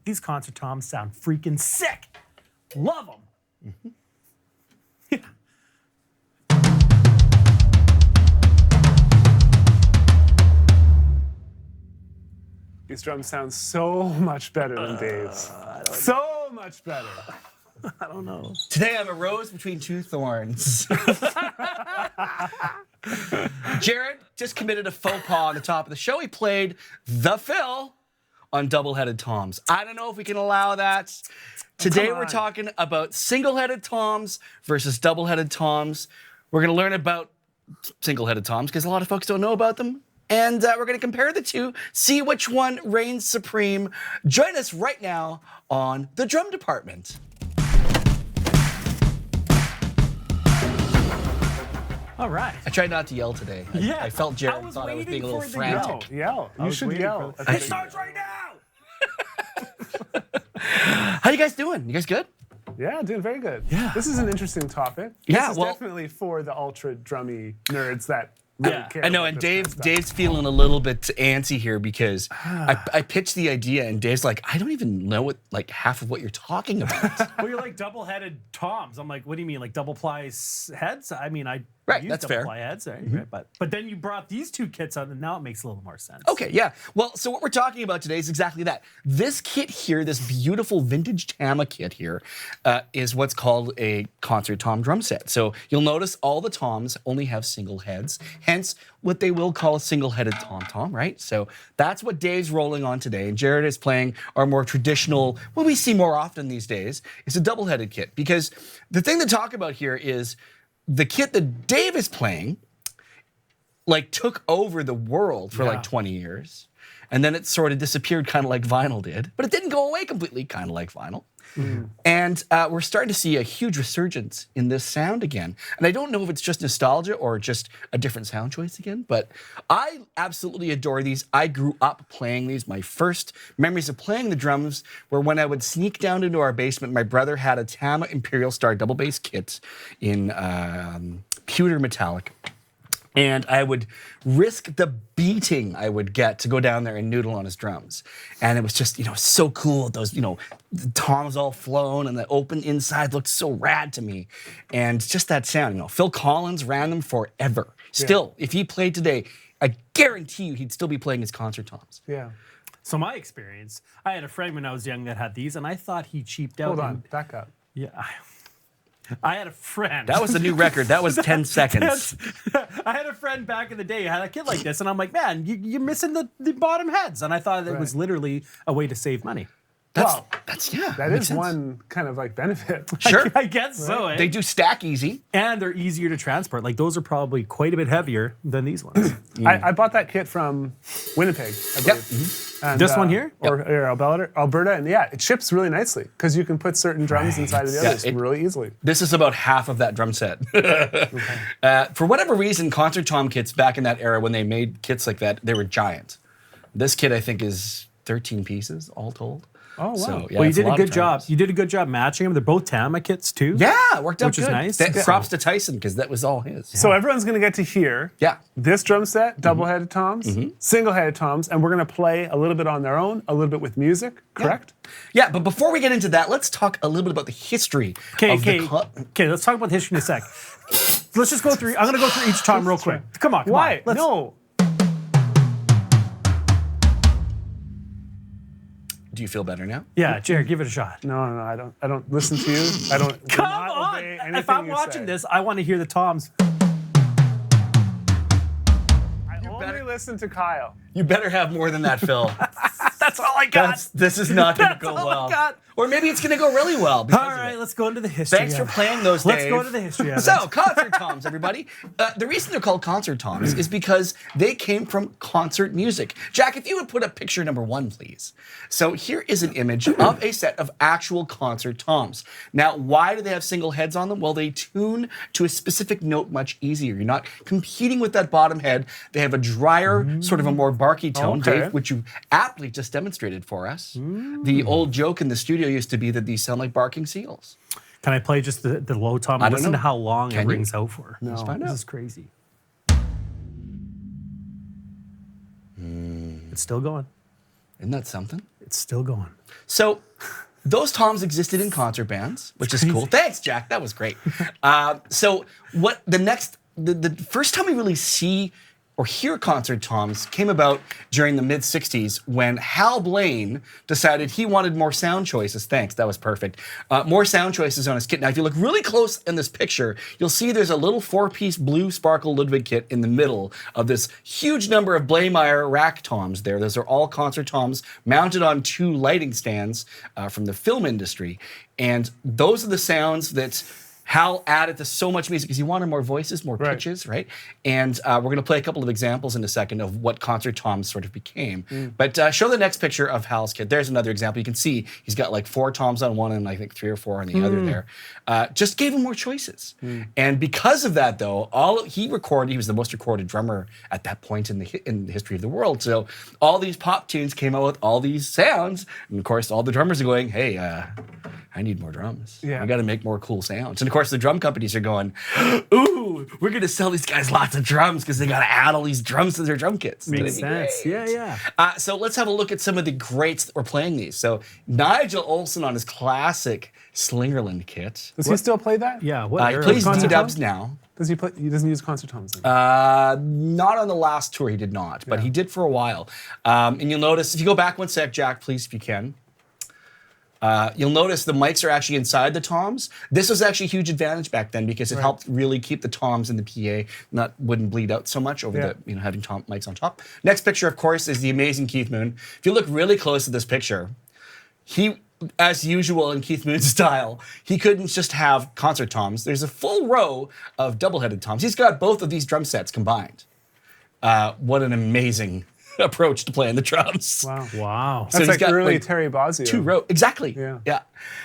these concert toms sound freaking sick. Love them. Yeah. These drums sound so much better than Dave's. So much better. I don't know. Today I have a rose between two thorns. Jared just committed a faux pas on the top of the show. He played the fill on double-headed toms. I don't know if we can allow that. Today we're talking about single-headed toms versus double-headed toms. We're going to learn about single-headed toms because a lot of folks don't know about them. And we're going to compare the two, see which one reigns supreme. Join us right now on the Drum Department. All right. I tried not to yell today. I felt Jared thought I was being a little frantic. Yell. You should yell. It starts right now. How you guys doing? You guys good? Yeah, doing very good. Yeah. This is an interesting topic. Yeah, This is definitely for the ultra drummy nerds that really care. I know, about and this kind of stuff. Dave's feeling a little bit antsy here because I pitched the idea and Dave's like, I don't even know what half of what you're talking about. Well, you're like double-headed toms. I'm like, what do you mean, like double-ply heads? I mean, I use that's fair. double-ply heads, right? But then you brought these two kits out, and now it makes a little more sense. Okay, yeah. Well, so what we're talking about today is exactly that. This kit here, this beautiful vintage Tama kit here, is what's called a concert tom drum set. So you'll notice all the toms only have single heads, hence what they will call a single-headed tom-tom, right? So that's what Dave's rolling on today, and Jared is playing our more traditional, what we see more often these days, is a double-headed kit. Because the thing to talk about here is the kit that Dave is playing, took over the world for 20 years. And then it sort of disappeared kind of like vinyl did. But it didn't go away completely, kind of like vinyl. And we're starting to see a huge resurgence in this sound again. And I don't know if it's just nostalgia or just a different sound choice again, but I absolutely adore these. I grew up playing these. My first memories of playing the drums were when I would sneak down into our basement. My brother had a Tama Imperial Star double bass kit in pewter metallic. And I would risk the beating I would get to go down there and noodle on his drums. And it was just, so cool. Those, the toms all flown and the open inside looked so rad to me. And just that sound, Phil Collins ran them forever. Still, if he played today, I guarantee you he'd still be playing his concert toms. Yeah. So my experience, I had a friend when I was young that had these, and I thought he cheaped out. Hold on. Back up. Yeah. I had a friend. That was the new record. That was 10 seconds. I had a friend back in the day who had a kid like this, and I'm like, man, you're missing the bottom heads. And I thought it was literally a way to save money. That makes is sense. one kind of benefit. Sure. I guess so. Eh? They do stack easy. And they're easier to transport. Those are probably quite a bit heavier than these ones. I bought that kit from Winnipeg, I believe. And, This one here? Or Alberta. And it ships really nicely because you can put certain drums inside of the others really easily. This is about half of that drum set. For whatever reason, concert tom kits back in that era when they made kits like that, they were giant. This kit, I think, is 13 pieces all told. Oh, wow. So, Well, you it's did a lot good of job. drums. You did a good job matching them. They're both Tama kits, too. Yeah, it worked out Which is good. nice. Props to Tyson, because that was all his. So everyone's going to get to hear this drum set, double-headed toms, single-headed toms, and we're going to play a little bit on their own, a little bit with music, correct? Yeah, but before we get into that, let's talk a little bit about the history of the Okay, let's talk about the history in a sec. Let's just go through. I'm going to go through each tom real quick. Come on. Why? Let's, No. Do you feel better now? Yeah, Jared, give it a shot. No, I don't listen to you. I don't. Come on. If I'm watching this, I want to hear the toms. I only listen to Kyle. You better have more than that, Phil. That's all I got. This is not going to go all I well. got. Or maybe it's going to go really well. All right, let's go into the history. Thanks for playing those, Let's Dave. go into the history of it. So, concert toms, everybody. The reason they're called concert toms is because they came from concert music. Jack, if you would put up picture number 1, please. So here is an image of a set of actual concert toms. Now, why do they have single heads on them? Well, they tune to a specific note much easier. You're not competing with that bottom head. They have a drier, sort of a more barky tone, Dave, which you aptly just demonstrated for us. The old joke in the studio used to be that these sound like barking seals. Can I play just the low tom? I don't Listen know. to how long Can it you? rings out for. No. Let's find out. This is crazy. It's still going. Isn't that something? It's still going. So those toms existed in concert bands, which is cool. Thanks, Jack. That was great. So what the first time we really see or hear concert toms came about during the mid-'60s when Hal Blaine decided he wanted more sound choices. Thanks, that was perfect. More sound choices on his kit. Now, if you look really close in this picture, you'll see there's a little 4-piece blue sparkle Ludwig kit in the middle of this huge number of Blameyer rack toms there. Those are all concert toms mounted on 2 lighting stands from the film industry. And those are the sounds that Hal added to so much music because he wanted more voices, more pitches, right? And we're going to play a couple of examples in a second of what concert toms sort of became. But show the next picture of Hal's kit. There's another example. You can see he's got like 4 toms on one and I think 3 or 4 on the other there. Just gave him more choices. And because of that, though, he was the most recorded drummer at that point in the history of the world. So all these pop tunes came out with all these sounds. And of course, all the drummers are going, hey, I need more drums. We got to make more cool sounds. And of course, the drum companies are going, ooh, we're going to sell these guys lots of drums because they got to add all these drums to their drum kits. Makes sense. Yeah. So let's have a look at some of the greats that were playing these. So Nigel Olsson on his classic Slingerland kit. Does he still play that? Yeah. He plays D-dubs now. Does he play? He doesn't use concert toms. Not on the last tour, he did not, but he did for a while. And you'll notice, if you go back one sec, Jack, please, if you can. You'll notice the mics are actually inside the toms. This was actually a huge advantage back then because it helped really keep the toms in the PA wouldn't bleed out so much over the having mics on top. Next picture, of course, is the amazing Keith Moon. If you look really close at this picture, he, as usual in Keith Moon's style, he couldn't just have concert toms. There's a full row of double-headed toms. He's got both of these drum sets combined. What an amazing approach to playing the drums. Wow. That's like early like Terry Bozzio. 2 row. Exactly. Yeah.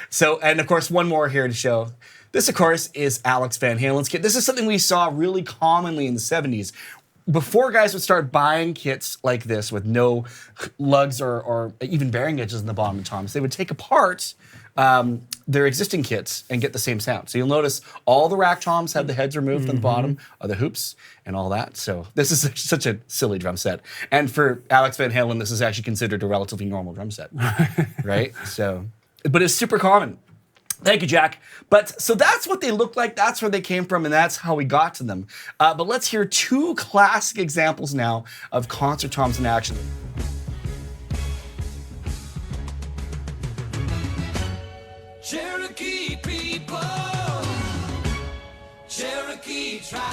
So, and of course, one more here to show. This, of course, is Alex Van Halen's kit. This is something we saw really commonly in the 70s. Before guys would start buying kits like this with no lugs or even bearing edges in the bottom of toms, they would take apart their existing kits and get the same sound. So you'll notice all the rack toms have the heads removed from the bottom of the hoops and all that. So this is such a silly drum set. And for Alex Van Halen, this is actually considered a relatively normal drum set, right? So, but it's super common. Thank you, Jack. But so that's what they look like. That's where they came from, and that's how we got to them. But let's hear 2 classic examples now of concert toms in action. Cherokee people, Cherokee tribe,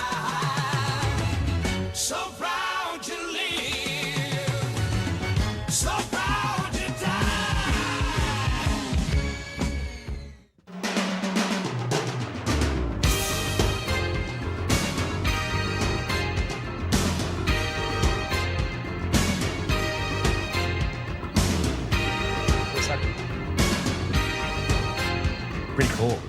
so proud to live, so proud to die. Pretty cool.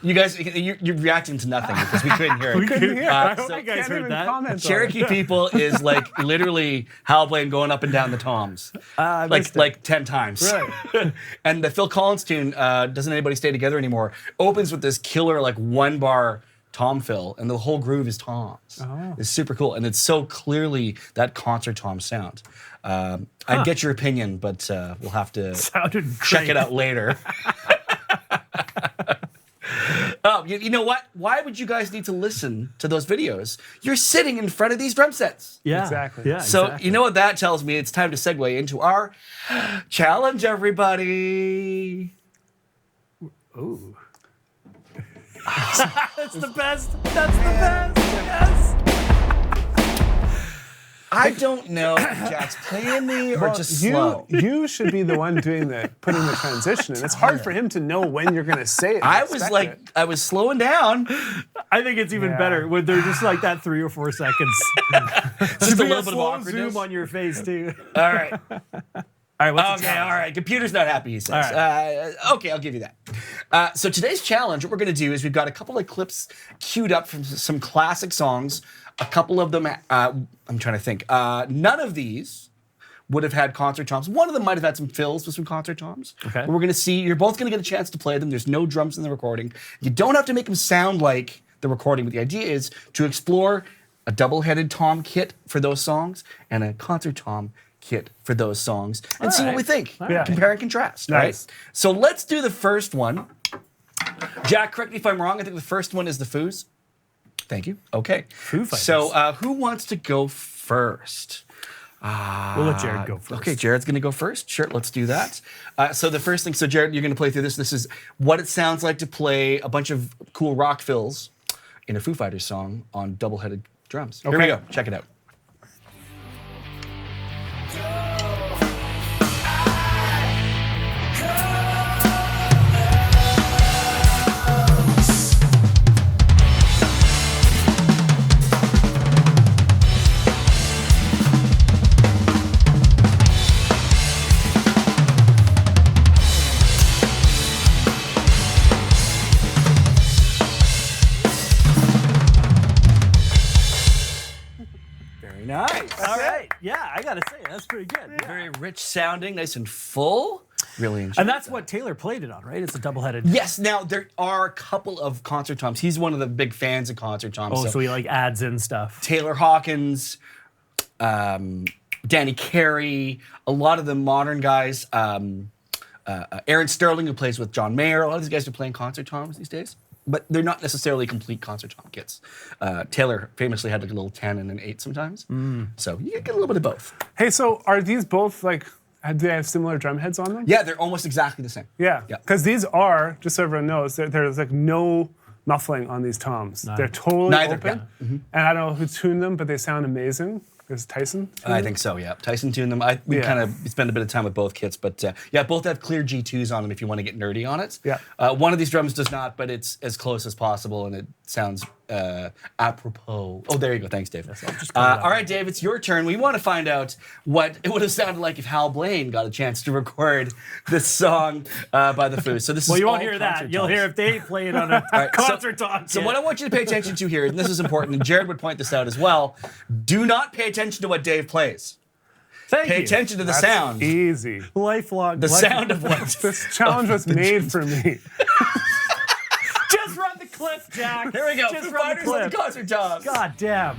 You guys, you're reacting to nothing because we couldn't hear it. We couldn't hear. I So hope you guys can't heard even that. comment on it. Cherokee people is like literally Hal Blaine going up and down the toms, like 10 times. Right. And the Phil Collins tune, "Doesn't Anybody Stay Together Anymore," opens with this killer like 1-bar tom fill, and the whole groove is toms. It's super cool, and it's so clearly that concert tom sound. I'd get your opinion, but we'll have to check it out later. Oh, you know what? Why would you guys need to listen to those videos? You're sitting in front of these drum sets. Yeah. Exactly. Yeah. So exactly. you know what that tells me? It's time to segue into our challenge, everybody. Ooh. That's the best. That's the best. Yes. I don't know if Jack's playing me or just slow. You should be the one putting the transition in. It's hard for him to know when you're going to say it. I was slowing down. I think it's even better when they're just like that 3 or 4 seconds. Just a little bit of slow awkwardness. zoom on your face too. All right. All right. What's the Okay, challenge? all right. Computer's not happy, he says. Okay, I'll give you that. So today's challenge, what we're going to do is we've got a couple of clips queued up from some classic songs. A couple of them, I'm trying to think. None of these would have had concert toms. One of them might have had some fills with some concert toms. Okay. But we're going to see, you're both going to get a chance to play them. There's no drums in the recording. You don't have to make them sound like the recording, but the idea is to explore a double-headed tom kit for those songs and a concert tom kit for those songs and see what right. we think. right. Compare and contrast. Nice. Right? So let's do the first one. Jack, correct me if I'm wrong. I think the first one is the Foos. Thank you. Okay. Foo Fighters. So who wants to go first? We'll let Jared go first. Okay, Jared's going to go first. Sure, let's do that. So the first thing, so Jared, you're going to play through this. This is what it sounds like to play a bunch of cool rock fills in a Foo Fighters song on double-headed drums. Here we Okay. go. Check it out. Very nice. All right. Yeah, I gotta say that's pretty good. Yeah. Very rich sounding, nice and full. Really enjoyed And that's what Taylor played it on, right? It's a double-headed. Yes, now there are a couple of concert toms. He's one of the big fans of concert toms. Oh, so he like adds in stuff. Taylor Hawkins, Danny Carey, a lot of the modern guys, Aaron Sterling, who plays with John Mayer. A lot of these guys are playing concert toms these days, but they're not necessarily complete concert tom kits. Taylor famously had like a little 10 and an 8 sometimes. So you get a little bit of both. Hey, so are these both like, do they have similar drum heads on them? Yeah, they're almost exactly the same. Yeah. Yeah. Because these are, just so everyone knows, there's like no muffling on these toms. They're totally Neither, open. yeah. And I don't know who tuned them, but they sound amazing. Is Tyson? tuned I them? think so, yeah. Tyson tuned them. We Yeah. kind of spend a bit of time with both kits, but yeah, both have clear G2s on them if you want to get nerdy on it. Yeah. One of these drums does not, but it's as close as possible and it sounds apropos. Oh, there you go. Thanks, Dave. All right, Dave, it's your turn. We want to find out what it would have sounded like if Hal Blaine got a chance to record this song by the Foos. So this Well, is you won't all hear that. concert You'll toms. hear if they play it on a right, so- concert tom. So what I want you to pay attention to here, and this is important, and Jared would point this out as well, do not pay attention to what Dave plays. Thank Pay you. attention to the That's sound. easy. Lifelong. The sound of what? This challenge was made for me. Just run the clip, Jack. Here we go. Just Foo run the Fighters on clip. the concert toms. God damn.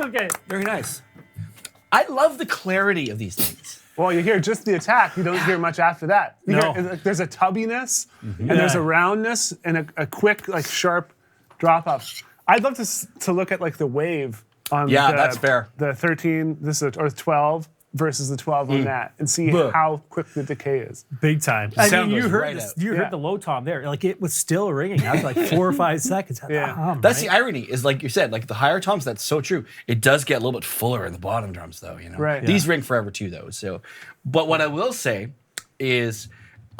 Okay. Very nice. I love the clarity of these things. Well, you hear just the attack. You don't hear much after that. You No. hear, there's a tubbiness, and Yeah. there's a roundness, and a quick, like, sharp drop up. I'd love to look at like the wave on Yeah, the, that's fair. the 13, or 12 versus the 12 on that, and see Buh. how quick the decay is. Big time. I sound mean, you goes heard right this, out. you Yeah. heard the low tom there. Like it was still ringing after like 4 or 5 seconds. Yeah. That's the irony, is like you said, like the higher toms, that's so true. It does get a little bit fuller in the bottom drums, though, you know? Right. These ring forever, too, though. So, but what I will say is,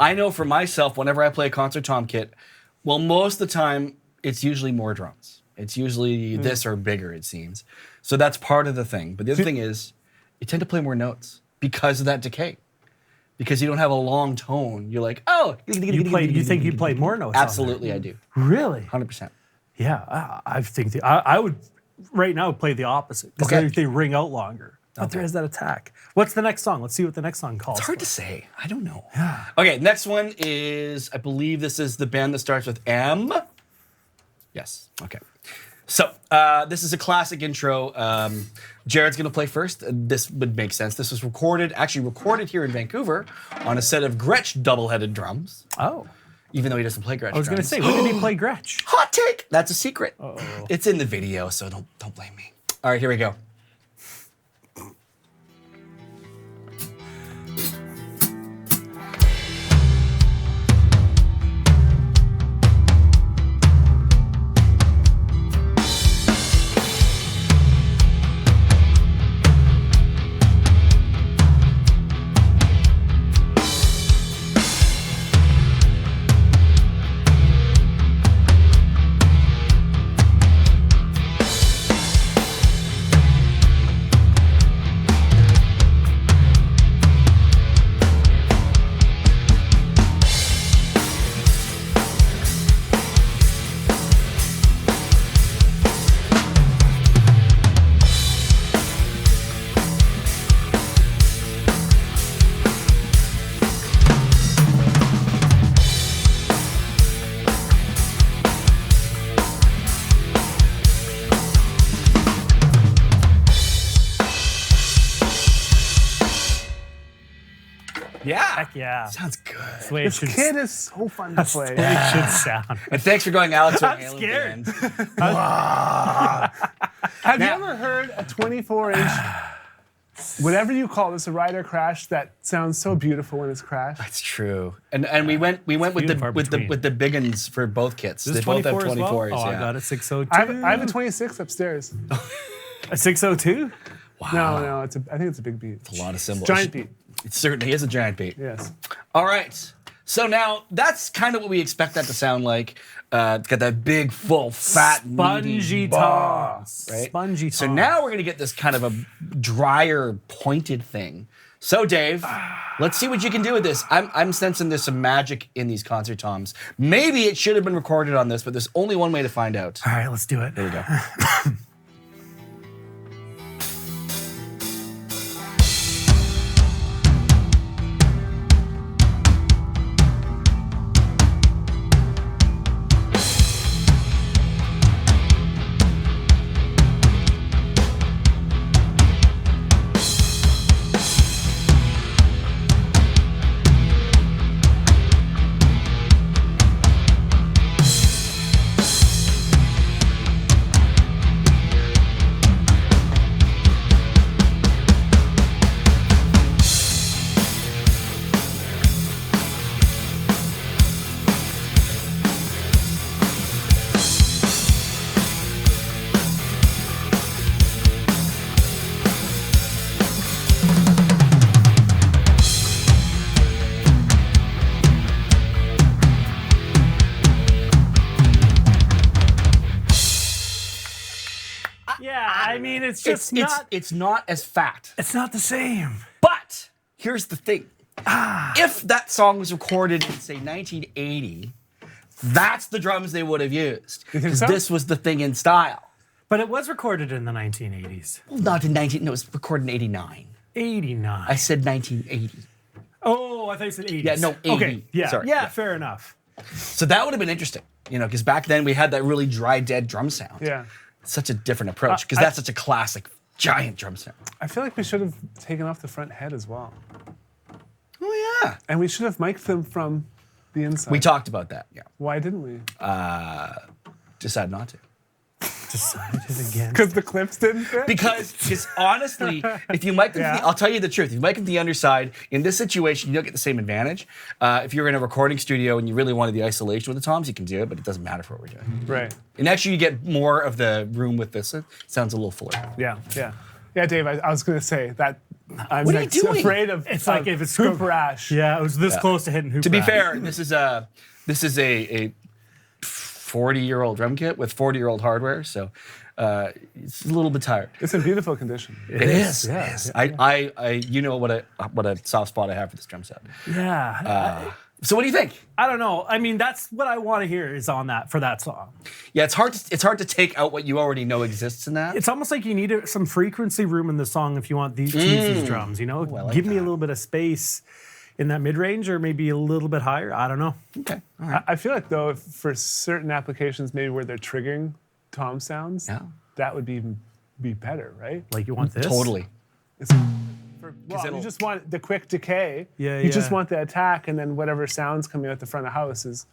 I know for myself, whenever I play a concert tom kit, well, most of the time, it's usually more drums. It's usually this or bigger, it seems. So that's part of the thing. But the other thing is, you tend to play more notes because of that decay. Because you don't have a long tone. You're like, oh. You think you played more notes? Absolutely, I do. On that? Really? 100%. Yeah, I think I would right now play the opposite because Okay. they ring out longer. But there is that attack. What's the next song? Let's see what the next song calls. It's hard to say. I don't know. Okay, next one is, I believe this is the band that starts with M. Yes. Okay. So this is a classic intro. Jared's going to play first. This would make sense. This was recorded here in Vancouver on a set of Gretsch double-headed drums, Oh, even though he doesn't play Gretsch I was going to drums. say, when did he play Gretsch? Hot take. That's a secret. It's in the video, so don't blame me. All right, here we go. Yeah. Heck yeah. Sounds good. That's the way it This should, kid is so fun to play. it should sound. And thanks for going Alex Van I'm Halen scared. band. Have you ever heard a 24-inch, whatever you call this, a rider crash that sounds so beautiful when it's crashed? It's true. And we went with few and far the between. with the big uns for both kits. This They is both have 24 as well? 24s. Oh, yeah. I got a 602. I have a 26 upstairs. A 602? No, I think it's a big beat. A lot of symbols. Giant beat. It certainly is a giant beat. Yes. All right. So now that's kind of what we expect that to sound like. It's got that big, full, fat, Spongy meaty toms. right? Spongy So toms. now we're gonna get this kind of a drier, pointed thing. So Dave, let's see what you can do with this. I'm sensing there's some magic in these concert toms. Maybe it should have been recorded on this, but there's only one way to find out. All right, let's do it. There we go. Yeah, I mean, it's just not. It's not as fat. It's not the same. But here's the thing. If that song was recorded in, say, 1980, that's the drums they would have used. Because so? this was the thing in style. But it was recorded in the 1980s. Well, not in 19... No, it was recorded in 89. 89. I said 1980. Oh, I thought you said 80s. Yeah, no, 80. Okay, yeah, Sorry, yeah, yeah. fair enough. So that would have been interesting, you know, because back then we had that really dry, dead drum sound. Yeah. Such a different approach, because that's such a classic, giant drum sound. I feel like we should have taken off the front head as well. Oh, yeah. And we should have mic'd them from the inside. We talked about that, yeah. Why didn't we? Decided not to. Decided again. Because the clips didn't fit? Because honestly, if you mic them, Yeah. I'll tell you the truth. If you mic them the underside, in this situation, you don't get the same advantage. If you're in a recording studio and you really wanted the isolation with the toms, you can do it, but it doesn't matter for what we're doing. Right. And actually, you get more of the room with this. It sounds a little fuller. Yeah, yeah. Yeah, Dave, I was going to say that I'm What are you like doing? afraid of It's like if it's hoop rash. Yeah, it was this close to hitting hoop To be rash. fair, this is a 40-year-old drum kit with 40-year-old hardware, so it's a little bit tired. It's in beautiful condition. It is. yeah, It is. I you know what a soft spot I have for this drum set. Yeah. So what do you think? I don't know. I mean, that's what I want to hear is on that for that song. Yeah, it's hard to take out what you already know exists in that. It's almost like you need some frequency room in the song if you want to use these drums, you know? I like Give me a that. little bit of space in that mid-range or maybe a little bit higher. I don't know. Okay. All right. I feel like, though, if for certain applications, maybe where they're triggering tom sounds, Yeah. that would be better, right? Like you want this? Totally. Well, it'll- you just want the quick decay. Yeah, You just yeah. want the attack, and then whatever sounds coming out the front of the house is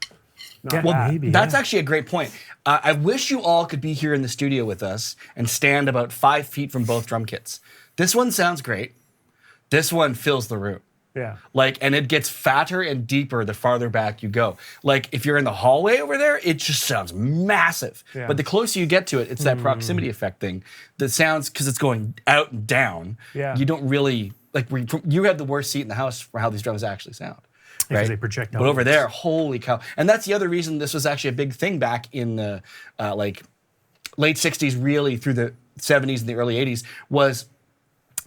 not Yeah, that. maybe. That's actually a great point. I wish you all could be here in the studio with us and stand about 5 feet from both drum kits. This one sounds great. This one fills the room. Yeah. Like, and it gets fatter and deeper the farther back you go. Like, if you're in the hallway over there, it just sounds massive. Yeah. But the closer you get to it, it's that proximity effect thing that sounds, because it's going out and down. Yeah. You don't really, like, you have the worst seat in the house for how these drums actually sound. Because they project But over outwards. there, holy cow. And that's the other reason this was actually a big thing back in the like late 60s, really through the 70s and the early 80s, was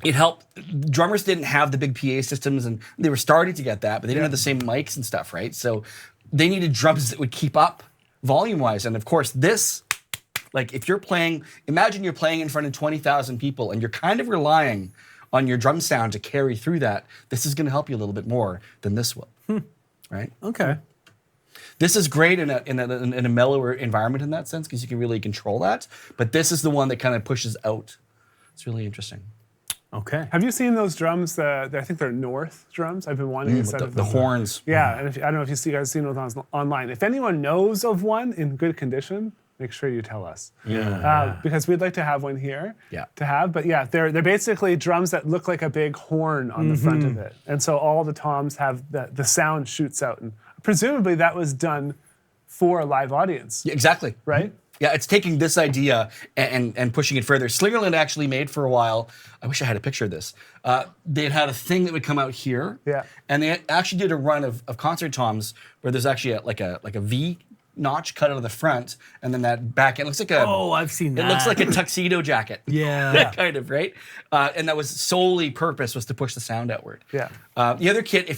it helped. Drummers didn't have the big PA systems, and they were starting to get that, but they didn't have the same mics and stuff, right? So they needed drums that would keep up volume-wise. And of course, this, like if you're playing, imagine you're playing in front of 20,000 people and you're kind of relying on your drum sound to carry through that. This is going to help you a little bit more than this will, right? Okay. This is great in a mellower environment in that sense because you can really control that. But this is the one that kind of pushes out. It's really interesting. Okay. Have you seen those drums? I think they're North drums. I've been wanting a set of The them. horns. Yeah, and I don't know if you guys seen those online. If anyone knows of one in good condition, make sure you tell us. Because we'd like to have one here. Yeah. To have, but yeah, they're basically drums that look like a big horn on the front of it, and so all the toms have the sound shoots out, and presumably that was done for a live audience, Yeah, exactly. right? Yeah, it's taking this idea and pushing it further. Slingerland actually made for a while. I wish I had a picture of this. They had a thing that would come out here. Yeah. And they actually did a run of concert toms where there's actually like a V notch cut out of the front, and then that back end looks like a. Oh, I've seen that. It looks like a tuxedo jacket. Yeah. Kind of, right? And that was solely purpose was to push the sound outward. Yeah. The other kit,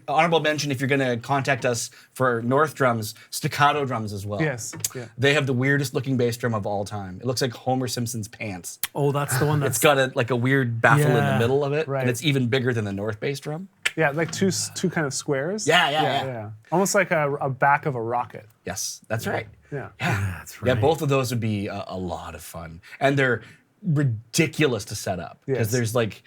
honorable mention, if you're gonna contact us for North drums, staccato drums as well. Yes. Yeah. They have the weirdest looking bass drum of all time. It looks like Homer Simpson's pants. Oh, that's the one that's. It's got a weird baffle in the Yeah. middle of it, Right. and it's even bigger than the North bass drum. Yeah, like two kind of squares. Yeah. Almost like a back of a rocket. Yes, that's right. Yeah. That's Yeah, right. both of those would be a lot of fun, and they're ridiculous to set up because Yes. there's like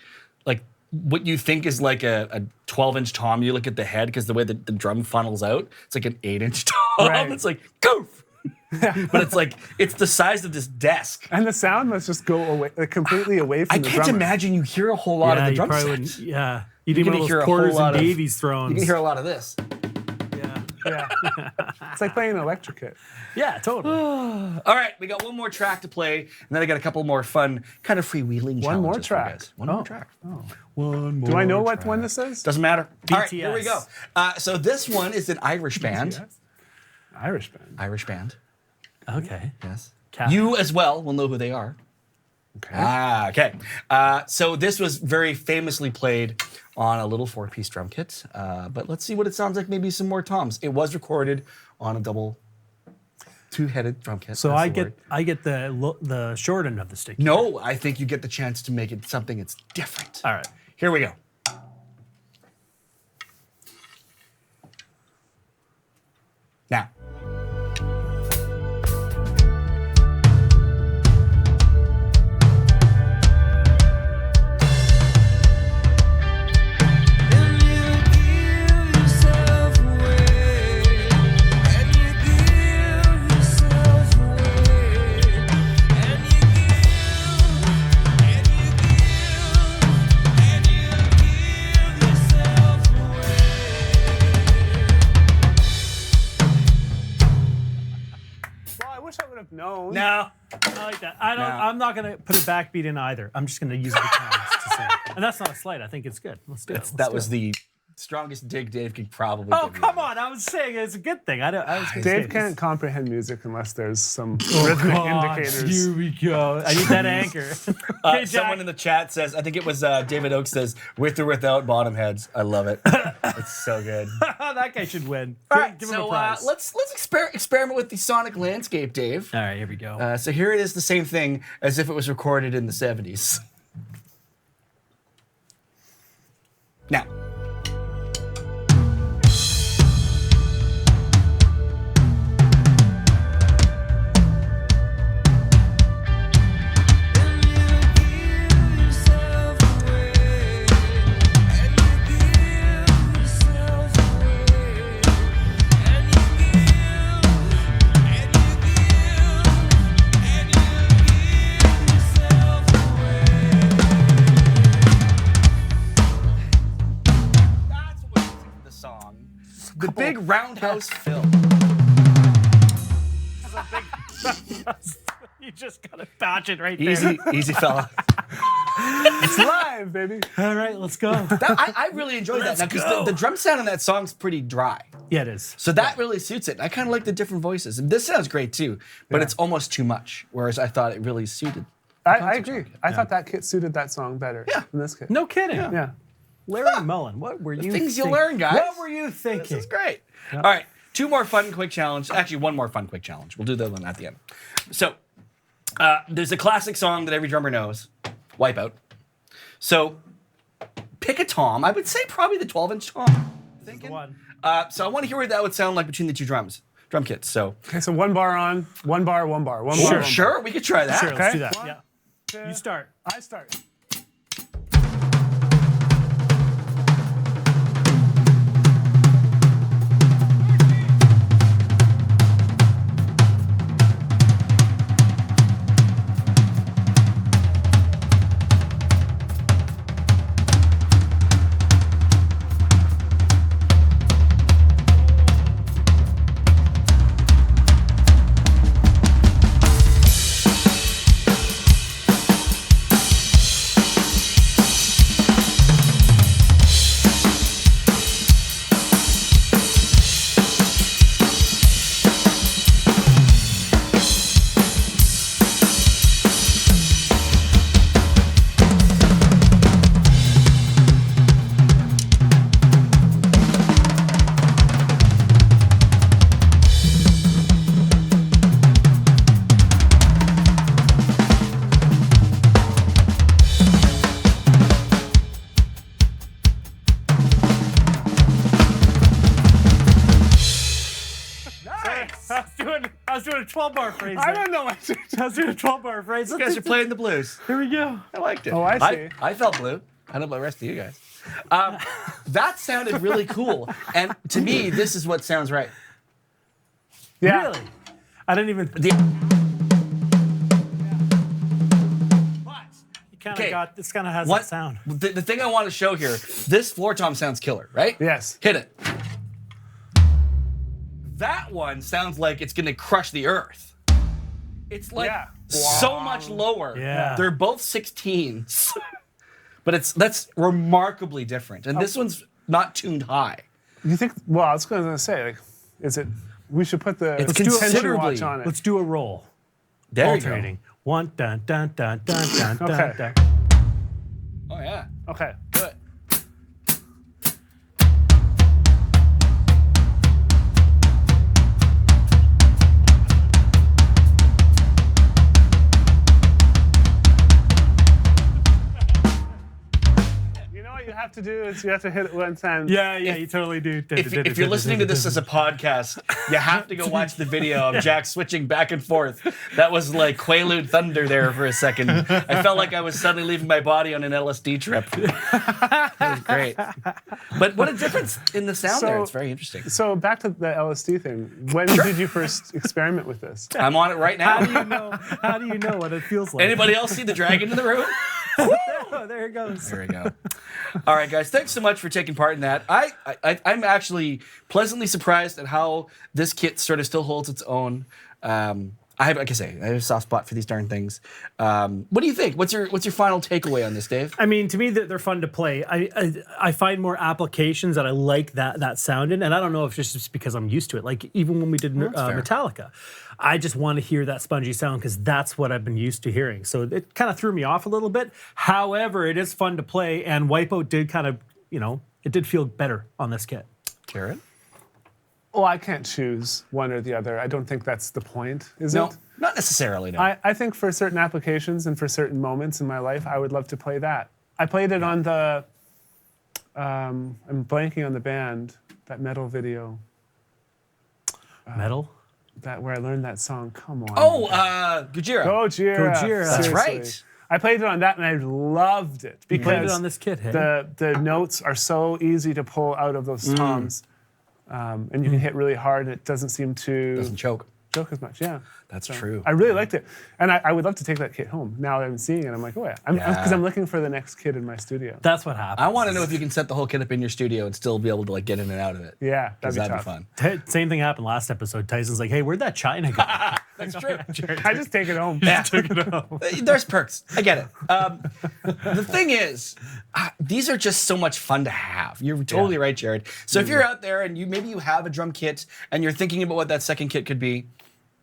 what you think is like a 12-inch tom. You look at the head because the way the drum funnels out, it's like an 8-inch tom. Right. It's like goof, but it's the size of this desk. And the sound must just go away, completely away from I the can't drummer. imagine you hear a whole lot yeah, of the you drum probably set. wouldn't. Yeah. You You're need one gonna of hear those a whole quarters lot and of- Davies thrones. You can hear a lot of this. Yeah. Yeah. It's like playing an electric kit. Yeah, totally. All right, we got one more track to play, and then I got a couple more fun, kind of freewheeling One more challenges for you track. guys. One more track. Do I know what one this is? Doesn't matter. All right, here we go. BTS. So this one is an Irish band. Irish band. Irish band. Okay. Yes. Cat. You as well will know who they are. Okay. Okay. So this was very famously played on a little 4-piece drum kit. But let's see what it sounds like. Maybe some more toms. It was recorded on a double, two-headed drum kit. So That's I the get word. the short end of the stick. No, I think you get the chance to make it something that's different. All right. Here we go. Now. And you give yourself away. And you give yourself away. And you give. And you give. And you give yourself away. Well, I wish I would have known. No, I like that. I don't. No. I'm not gonna put a backbeat in either. I'm just gonna use the times to sing. And that's not a slight. I think it's good. Let's do it. Let's That do was it. the strongest dig Dave could probably Oh give you. come on! I was saying it's a good thing. I was gonna say Dave this. can't comprehend music unless there's some Oh, rhythmic God, indicators. Here we go. I need that anchor. Okay, Jack. Someone in the chat says, I think it was David Oakes says, with or without bottom heads. I love it. It's so good. That guy should win. All right, give him so a prize. let's experiment with the sonic landscape, Dave. All right, here we go. So here it is, the same thing as if it was recorded in the 70s. Now. And you give yourself away. And you give yourself away. And you give. And you give. And you give yourself away. That's what was the song. The big roundhouse fill. You just gotta patch it right Easy, there. easy fella. It's live, baby. All right, let's go. I really enjoyed that now because the drum sound on that song's pretty dry. Yeah, it is. So that really suits it. I kind of like the different voices. And this sounds great too, but it's almost too much. Whereas I thought it really suited. I agree. I thought that kit suited that song better than this kit. No kidding. Yeah. Larry Mullen, what were you Things you think- learn, guys. What were you This thinking? is great. All right, two more fun quick challenge. Actually, one more fun quick challenge. We'll do that one at the end. So there's a classic song that every drummer knows, Wipeout. So pick a tom. I would say probably the 12-inch tom. Thinking. one. So I want to hear what that would sound like between the two drum kits. So Okay, so one bar on, one bar, one bar, one bar. one bar. sure, we could try that. Sure, let's do Okay. that. Yeah. You start. I start. doing a 12-bar phrase. I there. don't know what to do. I was doing a 12-bar phrase. You guys are playing the blues. Here we go. I liked it. Oh, I see. I felt blue. I don't know about the rest of you guys. That sounded really cool. And to me, this is what sounds right. Yeah. Really? I didn't even. The- You kind of Okay. got. This kind of has What that sound. The thing I want to show here, this floor tom sounds killer, right? Yes. Hit it. That one sounds like it's gonna crush the earth. It's like Yeah. so much lower. Yeah. They're both 16s. But that's remarkably different. And this one's not tuned high. You think? Well, I was going to say, like, is it? We should put the It's tension considerably- watch on it. Let's do a roll. There Alternating. One dun dun dun dun dun dun Okay. dun. you go. Oh yeah. Okay. Do it. You know what you have to do is you have to hit it one time. Yeah, you totally do. If you're listening to this as a podcast, you have to go watch the video of Jack switching back and forth. That was like Quaalude Thunder there for a second. I felt like I was suddenly leaving my body on an LSD trip. That was great. But what a difference in the sound there. So- It's very interesting. So back to the LSD thing. When did you first experiment with this? I'm on it right now. How do you know what it feels like? Anybody else see the dragon in the room? Oh, there it goes. There we go. All right, guys. Thanks so much for taking part in that. I'm actually pleasantly surprised at how this kit sort of still holds its own. Like I say, I have a soft spot for these darn things. What do you think? What's your final takeaway on this, Dave? I mean, to me, they're fun to play. I find more applications that I like that sound in, and I don't know if it's just because I'm used to it. Like even when we did fair. Metallica, I just want to hear that spongy sound because that's what I've been used to hearing. So it kind of threw me off a little bit. However, it is fun to play, and Wipeout did kind of, it did feel better on this kit. Karen? Well, I can't choose one or the other. I don't think that's the point, is No, it? not necessarily. No. I think for certain applications and for certain moments in my life, I would love to play that. I played it on the, I'm blanking on the band, that metal video, Metal. that where I learned that song. Come on. Oh, Gojira. Gojira. Gojira. That's Seriously. right. I played it on that and I loved it because Played it on this kit, hey? the notes are so easy to pull out of those toms. And you can hit really hard and it doesn't seem to Doesn't choke. choke as much. Yeah. That's true. I really liked it. And I would love to take that kit home. Now that I'm seeing it, I'm like, oh yeah. Because I'm looking for the next kit in my studio. That's what happened. I want to know if you can set the whole kit up in your studio and still be able to like get in and out of it. Yeah, that'd be That'd be tough. fun. Same thing happened last episode. Tyson's like, hey, where'd that China go? That's true. I just take it home. There's perks. I get it. The thing is, these are just so much fun to have. You're totally right, Jared. So if you're out there and maybe you have a drum kit and you're thinking about what that second kit could be,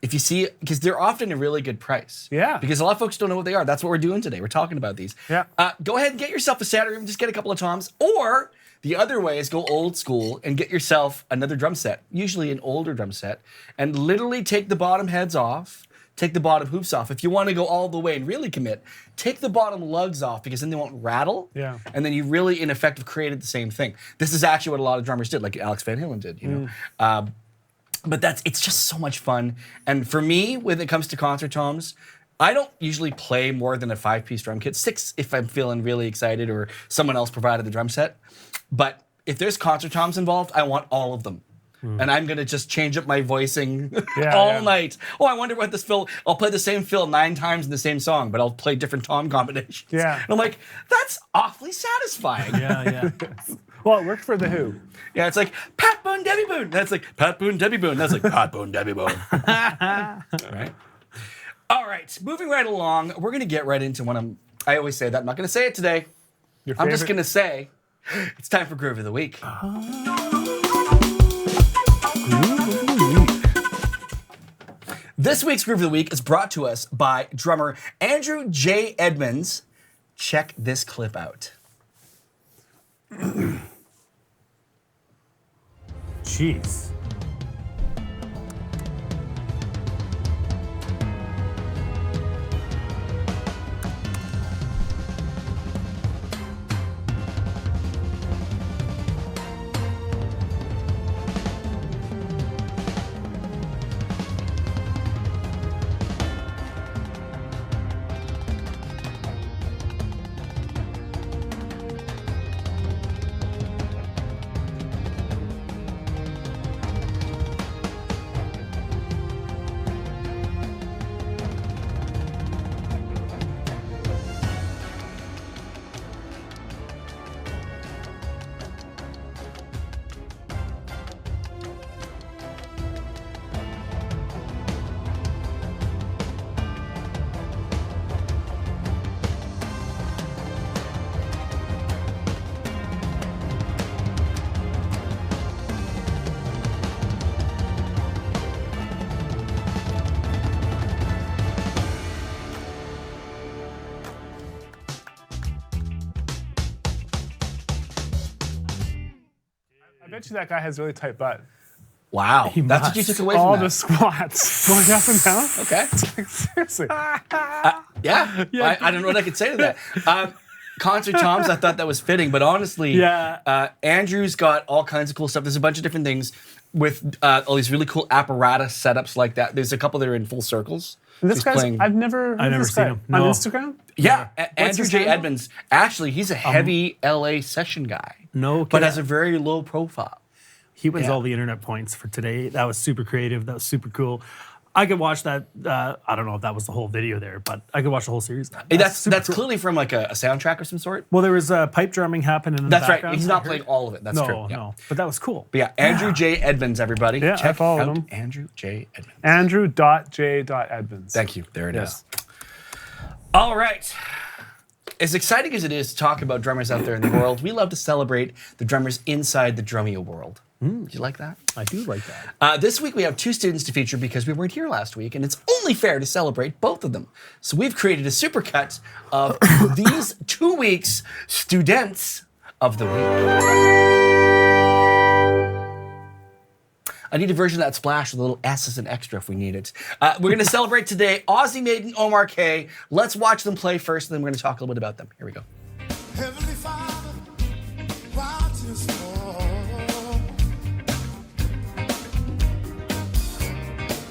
if you see, because they're often a really good price. Yeah. Because a lot of folks don't know what they are. That's what we're doing today. We're talking about these. Yeah. Go ahead and get yourself a set or even just get a couple of toms. Or the other way is go old school and get yourself another drum set, usually an older drum set, and literally take the bottom heads off, take the bottom hoops off. If you want to go all the way and really commit, take the bottom lugs off because then they won't rattle. Yeah. And then you really, in effect, have created the same thing. This is actually what a lot of drummers did, like Alex Van Halen did, you know. But it's just so much fun. And for me, when it comes to concert toms, I don't usually play more than a 5-piece drum kit, 6 if I'm feeling really excited or someone else provided the drum set. But if there's concert toms involved, I want all of them. And I'm gonna just change up my voicing all night. Oh, I wonder what this fill. I'll play the same fill 9 times in the same song, but I'll play different tom combinations. Yeah. And I'm like, that's awfully satisfying. Yeah. Well, it worked for The Who. Yeah, it's like Pat Boone, Debbie Boone. That's like Pat Boone, Debbie Boone. That's like Pat Boone, Debbie Boone. Right? All right, moving right along, we're going to get right into one of, I always say that, I'm not going to say it today. Your I'm just favorite- going to say, it's time for Groove of the Week. This week's Groove of the Week is brought to us by drummer Andrew J. Edmonds. Check this clip out. Jeez. bet you that guy has really tight butt. Wow. That's what you must. took away All from the that. squats going up and down. Okay. Like, seriously. Yeah. I don't know what I could say to that. Concert toms, I thought that was fitting, but honestly, Yeah. Andrew's got all kinds of cool stuff. There's a bunch of different things with all these really cool apparatus setups like that. There's a couple that are in full circles. And this He's guy's, playing- I've never seen him. On No. Instagram? Yeah, What's Andrew his J. handle? Edmonds. Actually, he's a heavy LA session guy. No But kidding. has a very low profile. He wins Yeah. all the internet points for today. That was super creative. That was super cool. I could watch that. I don't know if that was the whole video there, but I could watch the whole series. That's super cool. clearly from like a soundtrack of some sort. Well, there was pipe drumming happening in That's the right. background. He's I not heard. playing all of it. That's No, true. Yeah. no. But that was cool. But yeah, Andrew J. Edmonds, everybody. Yeah, I Check followed out him. Andrew J. Edmonds. Andrew.j.edmonds. Thank you. There it Yeah. is. All right. As exciting as it is to talk about drummers out there in the world, we love to celebrate the drummers inside the Drumeo world. Do you like that? I do like that. This week we have two students to feature because we weren't here last week, and it's only fair to celebrate both of them. So we've created a supercut of these 2 weeks' students of the week. I need a version of that splash with a little S as an extra if we need it. We're going to celebrate today Aussie Maiden, Omar K. Let's watch them play first, and then we're going to talk a little bit about them. Here we go. Heavenly Father, righteous Lord,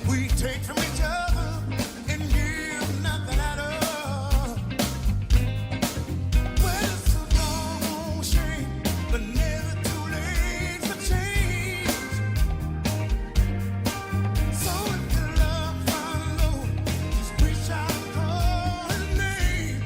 we take from each other and give nothing at all. Well, it's a long shame, but never too late for change. So if the love follow, just reach out and call his name.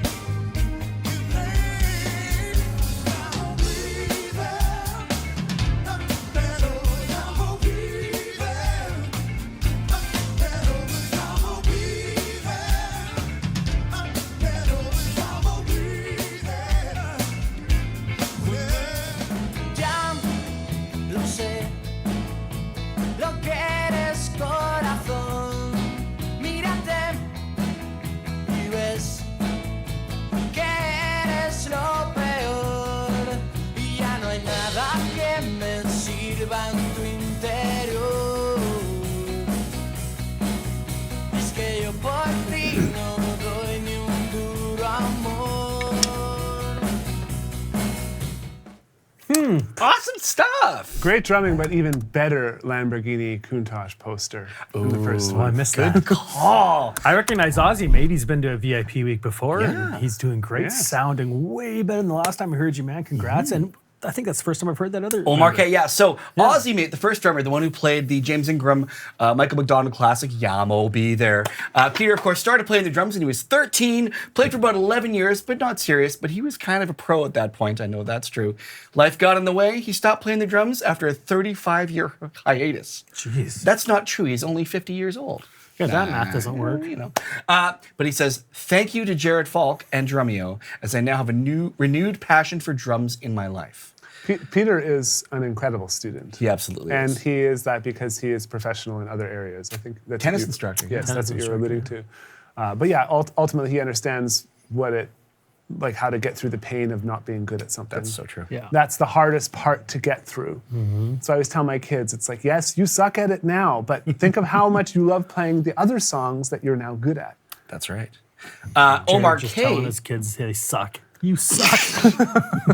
Ya lo sé, lo que eres corazón. Mírate y ves que eres lo peor. Y ya no hay nada que me sirva en tu interior. Es que yo por ti no doy ni un duro amor. Awesome stuff. Great drumming, but even better Lamborghini Countach poster in the first Oh, I one. missed that. Call. I recognize Aussie, mate. He's been to a VIP week before, Yeah. and he's doing great, Yes. sounding way better than the last time I heard you, man. Congrats. And I think that's the first time I've heard that other. Omar member. K, yeah. So Aussie, mate, the first drummer, the one who played the James Ingram, Michael McDonald classic, Yamo Be There. Peter, of course, started playing the drums when he was 13, played for about 11 years, but not serious. But he was kind of a pro at that point. I know that's true. Life got in the way. He stopped playing the drums after a 35-year hiatus. Jeez. That's not true. He's only 50 years old. Yeah, that math doesn't work. You know. But he says, thank you to Jared Falk and Drumeo, as I now have a renewed passion for drums in my life. Peter is an incredible student. He absolutely And is. he is that because he is professional in other areas. I think that's Tennis what you- instructor. Yes, Tennis that's what you're instructor, alluding to. But yeah, ultimately he understands how to get through the pain of not being good at something. That's so true. Yeah. That's the hardest part to get through. So I always tell my kids, it's like, yes, you suck at it now, but think of how much you love playing the other songs that you're now good at. That's right. Jared Omar just K. telling his kids they suck. You suck.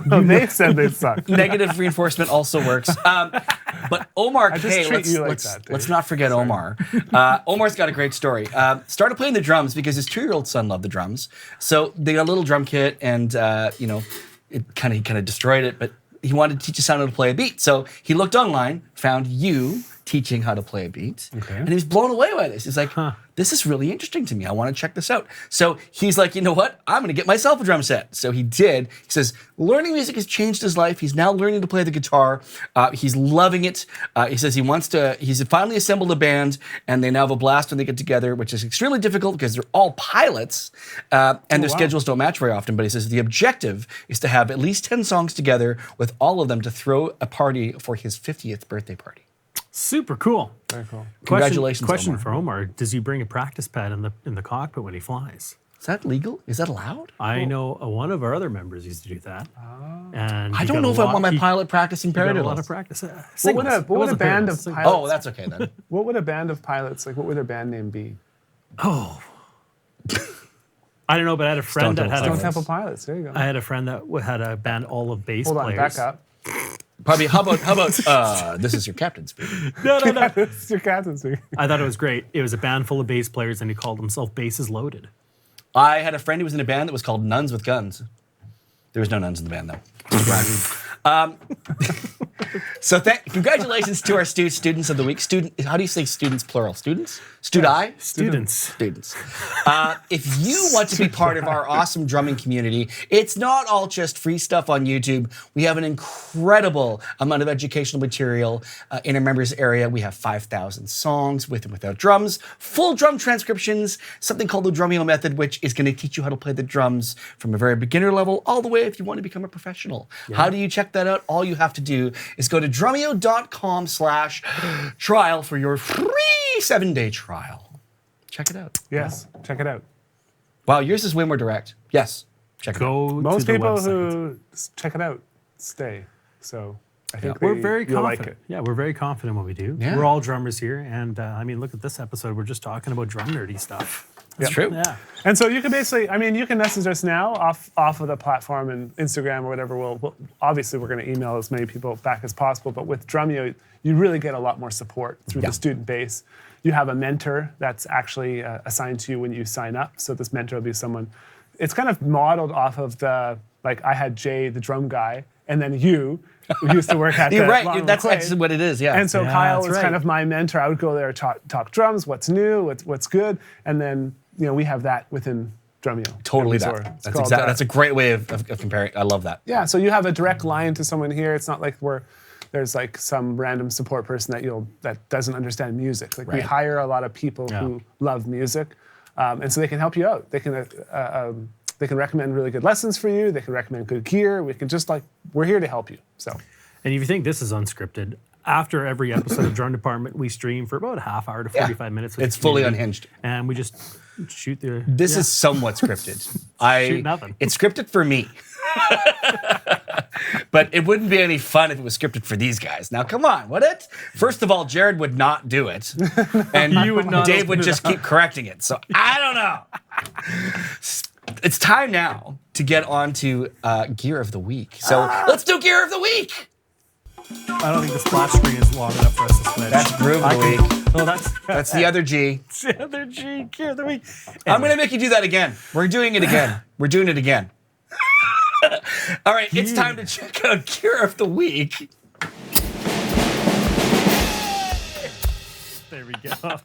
They said they suck. Negative reinforcement also works. But Omar just K, treat you like let's that, Dave. let's not forget Omar. Omar's got a great story. Started playing the drums because his 2-year-old son loved the drums. So they got a little drum kit, and he kind of destroyed it. But he wanted to teach his son how to play a beat. So he looked online, found you teaching how to play a beat, and he was blown away by this. He's like, this is really interesting to me. I want to check this out. So he's like, you know what? I'm going to get myself a drum set. So he did. He says, learning music has changed his life. He's now learning to play the guitar. He's loving it. He says he's finally assembled a band, and they now have a blast when they get together, which is extremely difficult because they're all pilots, and their schedules don't match very often. But he says the objective is to have at least 10 songs together with all of them to throw a party for his 50th birthday party. Super cool. Very cool. Congratulations, Question Omar. for Omar: does he bring a practice pad in the cockpit when he flies? Is that legal? Is that allowed? I know one of our other members used to do that. And I he don't got know a if I lot- want my he pilot practicing got a paradiddles. lot of practice. What would Singles. a, It what would a wasn't band paradiddles, of singles. pilots? Oh, that's okay then. What would a band of pilots like? What would their band name be? Oh. I don't know, but I had a friend that had Stone a, Temple Pilots. There you go. I had a friend that had a band all of bass Hold on, players. back up. Probably. How about? This is your captain speaking. No. It's your captain speaking. I thought it was great. It was a band full of bass players, and he called himself Bases Loaded. I had a friend who was in a band that was called Nuns with Guns. There was no nuns in the band though. So congratulations to our students of the week. How do you say students plural? Students? Studi? Students. Students. If you want to be part of our awesome drumming community, it's not all just free stuff on YouTube. We have an incredible amount of educational material in our members area. We have 5,000 songs with and without drums, full drum transcriptions, something called the Drumeo method, which is going to teach you how to play the drums from a very beginner level all the way if you want to become a professional. How do you check that out? All you have to do is go to drumeo.com/trial for your free 7-day trial. Check it out. Yes, check it out. Wow, yours is way more direct. Yes, check it out. Go Most to the people website. who check it out stay. So I think We're very you'll confident. like it. Yeah, we're very confident in what we do. Yeah. We're all drummers here, and I mean, look at this episode. We're just talking about drum nerdy stuff. That's true. Yeah. And so you can basically, I mean, you can message us now off of the platform and Instagram or whatever. We'll obviously we're going to email as many people back as possible. But with Drumeo, you really get a lot more support through the student base. You have a mentor that's actually assigned to you when you sign up. So this mentor will be someone. It's kind of modeled off of the like I had Jay, the drum guy, and then you who used to work at You're the right. Long That's McQuaid. actually what it is. Yeah. And so Yeah, Kyle that's was right. kind of my mentor. I would go there, talk drums, what's new, what's good, and then we have that within Drumeo. totally and Musora. that. It's That's called, exactly. That's a great way of comparing. I love that. yeah. So you have a direct line to someone here. It's not like there's like some random support person that doesn't understand music. Like we Right. hire a lot of people who love music, and so they can help you out. They can recommend really good lessons for you. They can recommend good gear. We can we're here to help you. So. And if you think this is unscripted, after every episode of Drum Department, we stream for about a half hour to 45 minutes. with It's the fully community. unhinged. And we just shoot the. This is somewhat scripted. Shoot nothing. It's scripted for me. But it wouldn't be any fun if it was scripted for these guys. Now, come on, would it? First of all, Jared would not do it. And You would not Dave open would it just keep correcting it. So I don't know. It's time now to get on to Gear of the Week. So let's do Gear of the Week. I don't think the splash screen is long enough for us to switch. That's Groove of the Week. Oh, that's That's the other G. the other G. Gear of the week. I'm going to make you do that again. We're doing it again. We're doing it again. All right, it's time to check out Gear of the Week. There we go.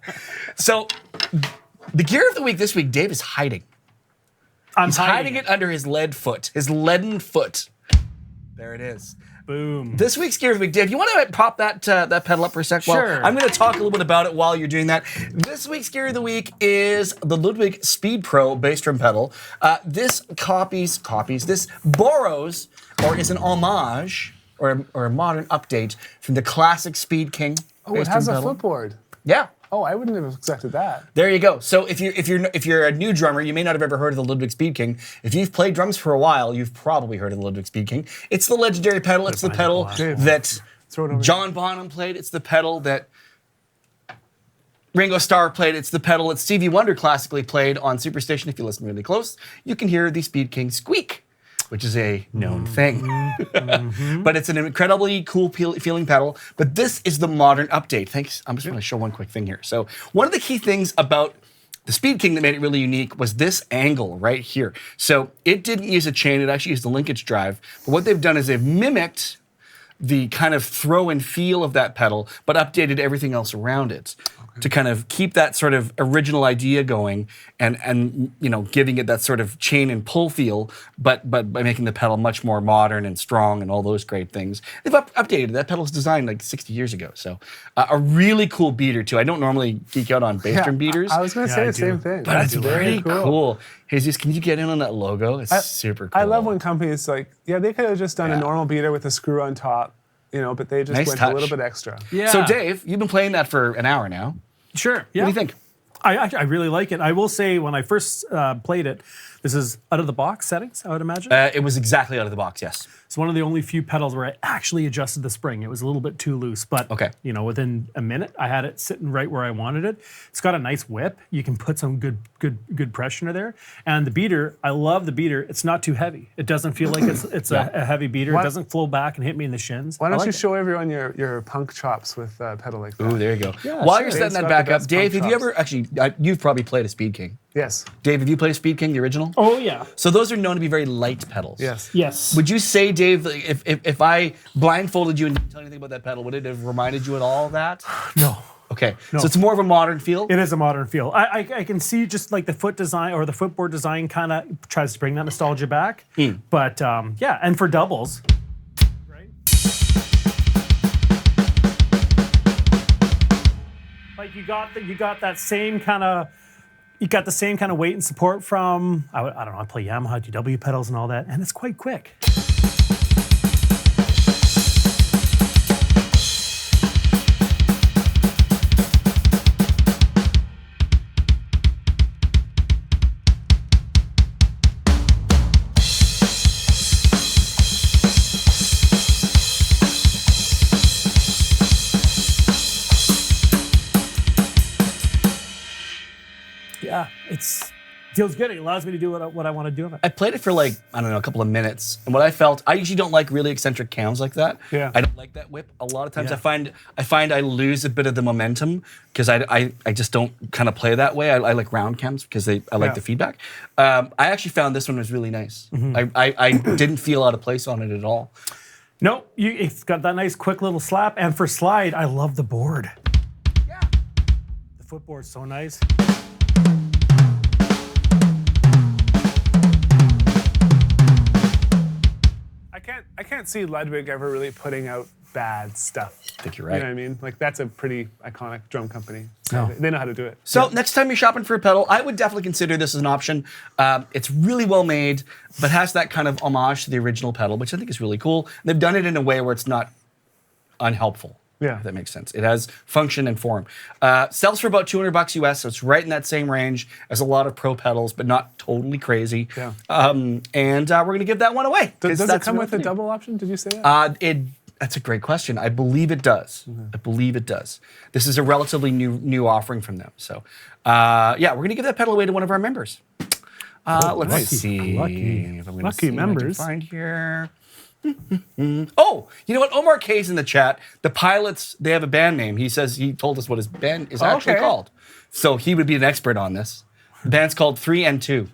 So, the Gear of the Week this week, Dave is hiding. He's hiding it under his lead foot, his leaden foot. There it is. Boom. This week's Gear of the Week, Dave, you want to pop that pedal up for a sec? Well, Sure. I'm going to talk a little bit about it while you're doing that. This week's Gear of the Week is the Ludwig Speed Pro bass drum pedal. This this borrows or is an homage or a modern update from the classic Speed King. Oh, it bass has a drum pedal. footboard. Yeah. Oh, I wouldn't have expected that. There you go. So if you're a new drummer, you may not have ever heard of the Ludwig Speed King. If you've played drums for a while, you've probably heard of the Ludwig Speed King. It's the legendary pedal. It's the pedal that Throw it over John Bonham played. It's the pedal that Ringo Starr played. It's the pedal that Stevie Wonder classically played on Superstation. If you listen really close, you can hear the Speed King squeak, which is a known thing. But it's an incredibly cool feeling pedal. But this is the modern update. Thanks. I'm just going to show one quick thing here. So one of the key things about the Speed King that made it really unique was this angle right here. So it didn't use a chain. It actually used a linkage drive. But what they've done is they've mimicked the kind of throw and feel of that pedal, but updated everything else around it to kind of keep that sort of original idea going and giving it that sort of chain and pull feel, but by making the pedal much more modern and strong and all those great things. They've updated. That pedal was designed like 60 years ago. So a really cool beater too. I don't normally geek out on bass drum beaters, I was going to Yeah, say I the do. same thing. but That's it's very pretty cool. Jesus, can you get in on that logo? It's super cool. I love when companies they could have just done a normal beater with a screw on top, but they just Nice went touch. a little bit extra. Yeah. So Dave, you've been playing that for an hour now. Sure. Yeah. What do you think? I really like it. I will say when I first played it, this is out of the box settings, I would imagine. It was exactly out of the box, yes. It's one of the only few pedals where I actually adjusted the spring. It was a little bit too loose, but Okay. within a minute, I had it sitting right where I wanted it. It's got a nice whip. You can put some good pressure there. And the beater, I love the beater. It's not too heavy. It doesn't feel like it's a heavy beater. Why- It doesn't flow back and hit me in the shins. Why I don't like you it. show everyone your punk chops with a pedal like that? Ooh, there you go. Yeah, While sure. you're setting Dave's that got back the up, best Dave, punk have you chops. ever actually? You've probably played a Speed King. Yes. Dave, have you played a Speed King, the original? Oh, yeah. So those are known to be very light pedals. Yes. Yes. Would you say, Dave, if I blindfolded you and didn't tell you anything about that pedal, would it have reminded you at all of that? No. Okay, so it's more of a modern feel. It is a modern feel. I can see just like the foot design or the footboard design kind of tries to bring that nostalgia back. But yeah, and for doubles, right? Like you got that same kind of. You got the same kind of weight and support from, I don't know, I play Yamaha GW pedals and all that, and it's quite quick. Yeah, it's feels good. It allows me to do what I want to do with it. I played it for like, I don't know, a couple of minutes. And what I felt, I usually don't like really eccentric cams like that. Yeah. I don't like that whip. A lot of times Yeah. I find I lose a bit of the momentum because I just don't kind of play that way. I like round cams because I like Yeah. the feedback. I actually found this one was really nice. I didn't feel out of place on it at all. No, it's got that nice quick little slap, and for slide, I love the board. Yeah. The footboard's so nice. I can't see Ludwig ever really putting out bad stuff. I think you're You right. know what I mean? Like that's a pretty iconic drum company. No. They know how to do it. So next time you're shopping for a pedal, I would definitely consider this as an option. It's really well made, but has that kind of homage to the original pedal, which I think is really cool. They've done it in a way where it's not unhelpful. Yeah. If that makes sense. It has function and form. Sells for about $200 US, so it's right in that same range as a lot of pro pedals, but not totally crazy. Yeah. And we're gonna give that one away. 'cause Does it that's come what with a we do. double option? Did you say that? That's a great question. I believe it does. I believe it does. This is a relatively new offering from them. So, yeah, we're gonna give that pedal away to one of our members. Let's lucky. see. Lucky. If I'm gonna Lucky see what I can members. find here. Oh, you know what? Omar K's in the chat. The Pilots, they have a band name. He says he told us what his band is actually Okay. called. So he would be an expert on this. The band's called 3 and 2.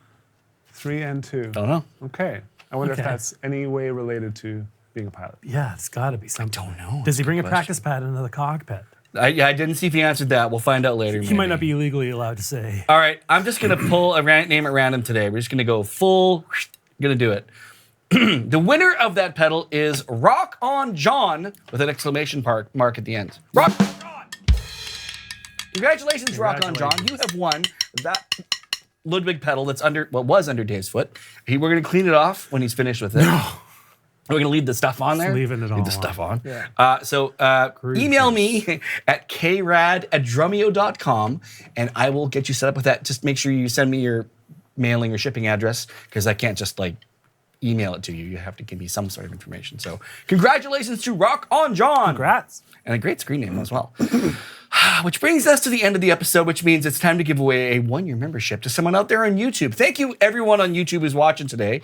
3 and 2. Don't know. Okay. I wonder Okay. if that's any way related to being a pilot. Yeah, it's got to be something. don't know. Does he bring a Good practice pad into the cockpit? I didn't see if he answered that. We'll find out later. He might not be legally allowed to say. All right, I'm just gonna pull a name at random today. We're just gonna go full. Gonna do it. The winner of that pedal is Rock On John with an exclamation mark at the end. Rock On John! Congratulations, Rock On John. You have won that Ludwig pedal that's was under Dave's foot. We're gonna clean it off when he's finished with it. We're gonna leave the stuff on there. leaving it all Leave the stuff on. Yeah. So email me at krad@drumeo.com and I will get you set up with that. Just make sure you send me your mailing or shipping address because I can't just like email it to you. You have to give me some sort of information. So congratulations to Rock On John. Congrats. And a great screen name as well. Which brings us to the end of the episode, which means it's time to give away a 1-year membership to someone out there on YouTube. Thank you, everyone on YouTube who's watching today.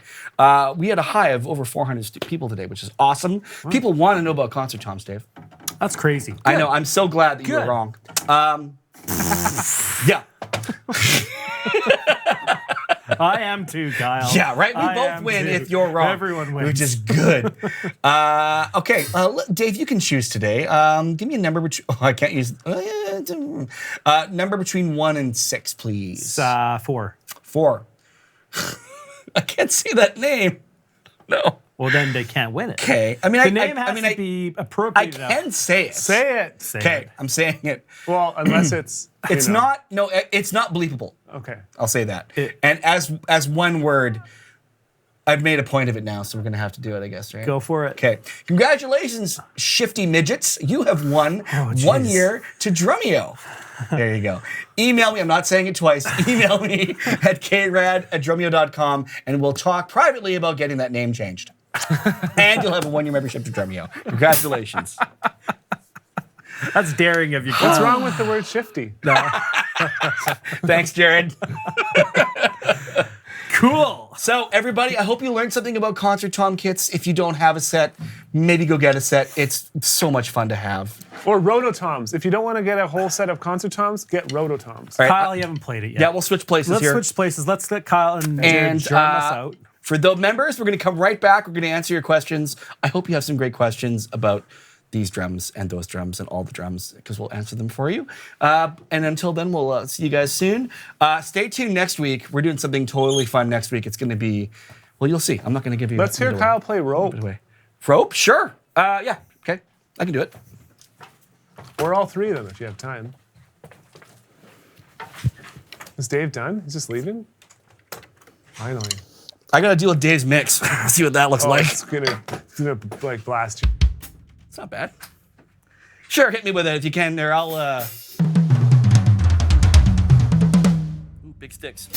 We had a high of over 400 people today, which is awesome. People want to know about concert toms, Dave. That's crazy. I know. I'm so glad that you were Good. wrong. Yeah. I am too, Kyle. Yeah, right? We I both am win too. if you're wrong. Everyone wins. Which is good. Okay, Dave, you can choose today. Give me a number between. Oh, I can't use. Number between 1 and 6, please. 4. 4. I can't say that name. No. Well, then they can't win it. Okay. I mean, The name has to be appropriate I enough. can say it. Say it. Say Okay, it. I'm saying it. Well, unless it's. It's you know. not. No, it's not bleepable. Okay. I'll say that. It- And as one word, I've made a point of it now, so we're gonna have to do it, I guess, right? Go for it. Okay. Congratulations, Shifty Midgets. You have won Oh, 1 jeez. year to Drumeo. There you go. Email me. I'm not saying it twice. Email me at krad@drumeo.com, and we'll talk privately about getting that name changed. And you'll have a 1-year membership to Drumeo. Congratulations. That's daring of you. What's wrong with the word shifty? Thanks, Jared. Cool. So, everybody, I hope you learned something about concert tom kits. If you don't have a set, maybe go get a set. It's so much fun to have. Or rototoms. If you don't want to get a whole set of concert toms, get rototoms. All right. Kyle, you haven't played it yet. Yeah, we'll switch places Let's here. switch places. Let's let Kyle and Jared And join us out. for the members, we're going to come right back. We're going to answer your questions. I hope you have some great questions about these drums and those drums and all the drums, because we'll answer them for you. And until then, we'll see you guys soon. Stay tuned next week. We're doing something totally fun next week. It's going to be, well, you'll see. I'm not going to give you. Let's hear away. Kyle play rope. Away. Rope? Sure. Yeah. Okay. I can do it. Or all three of them if you have time. Is Dave done? He's just leaving? Finally. I got to deal with Dave's mix. See what that looks Oh, like. it's gonna like blast you. It's not bad. Sure, hit me with it if you can there. I'll, Ooh, big sticks.